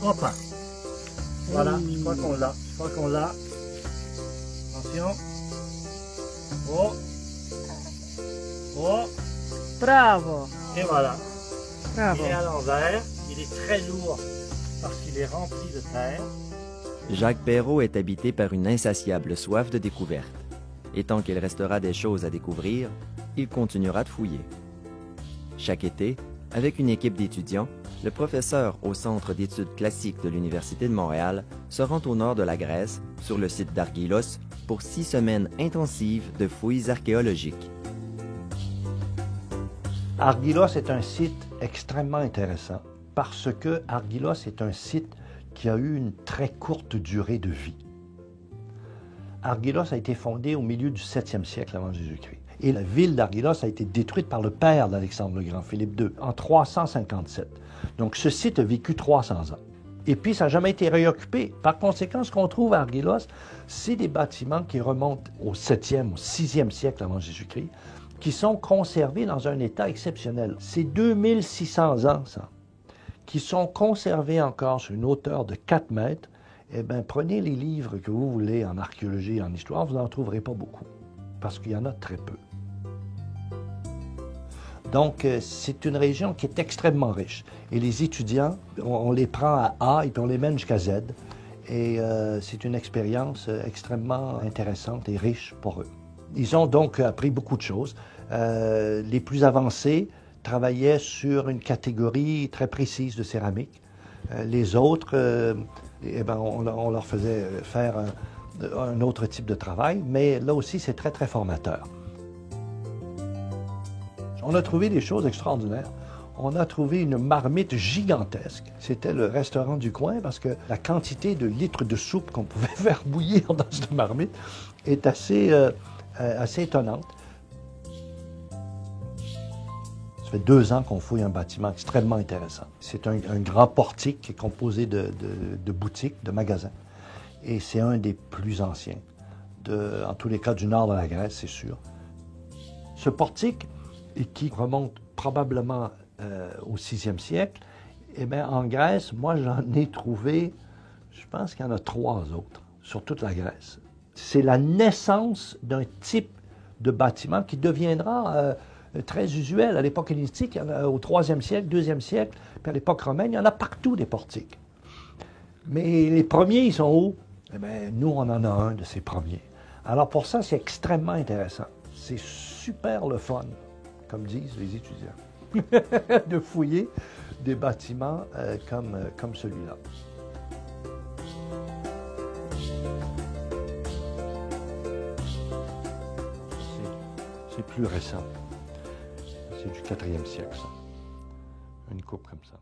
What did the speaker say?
Hop. Voilà, je crois qu'on l'a. Je crois qu'on l'a. Attention. Oh. Oh. Bravo, Et voilà. bravo. Il est à l'envers. Il est très lourd parce qu'il est rempli de terre. Jacques Perrot est habité par une insatiable soif de découverte. Et tant qu'il restera des choses à découvrir, il continuera de fouiller. Chaque été, avec une équipe d'étudiants, le professeur au Centre d'études classiques de l'Université de Montréal se rend au nord de la Grèce, sur le site d'Argylos, pour 6 semaines intensives de fouilles archéologiques. Argylos est un site extrêmement intéressant parce que Argylos est un site qui a eu une très courte durée de vie. Argylos a été fondé au milieu du 7e siècle avant Jésus-Christ. Et la ville d'Argylos a été détruite par le père d'Alexandre le Grand, Philippe II, en 357. Donc ce site a vécu 300 ans. Et puis ça n'a jamais été réoccupé. Par conséquent, ce qu'on trouve à Argylos, c'est des bâtiments qui remontent au 7e, au 6e siècle avant Jésus-Christ, qui sont conservés dans un état exceptionnel. C'est 2600 ans, ça, qui sont conservés encore sur une hauteur de 4 mètres. Eh bien, prenez les livres que vous voulez en archéologie, en histoire, vous n'en trouverez pas beaucoup, parce qu'il y en a très peu. Donc, c'est une région qui est extrêmement riche. Et les étudiants, on les prend à A et puis on les mène jusqu'à Z. Et c'est une expérience extrêmement intéressante et riche pour eux. Ils ont donc appris beaucoup de choses. Les plus avancés travaillaient sur une catégorie très précise de céramique. Les autres, eh ben, on leur faisait faire un autre type de travail, mais là aussi, c'est très, très formateur. On a trouvé des choses extraordinaires. On a trouvé une marmite gigantesque. C'était le restaurant du coin parce que la quantité de litres de soupe qu'on pouvait faire bouillir dans cette marmite est assez étonnante. Ça fait 2 ans qu'on fouille un bâtiment extrêmement intéressant. C'est un grand portique qui est composé de boutiques, de magasins. Et c'est un des plus anciens, en tous les cas du nord de la Grèce, c'est sûr. Ce portique, qui remonte probablement au 6e siècle, eh bien, en Grèce, moi, j'en ai trouvé, je pense qu'il y en a 3 autres sur toute la Grèce. C'est la naissance d'un type de bâtiment qui deviendra très usuel. À l'époque hellénistique, au 3e siècle, 2e siècle, puis à l'époque romaine, il y en a partout des portiques. Mais les premiers, ils sont où? Eh bien, nous, on en a un de ces premiers. Alors pour ça, c'est extrêmement intéressant. C'est super le fun, comme disent les étudiants, de fouiller des bâtiments comme celui-là. C'est plus récent. C'est du 4e siècle, ça. Une coupe comme ça.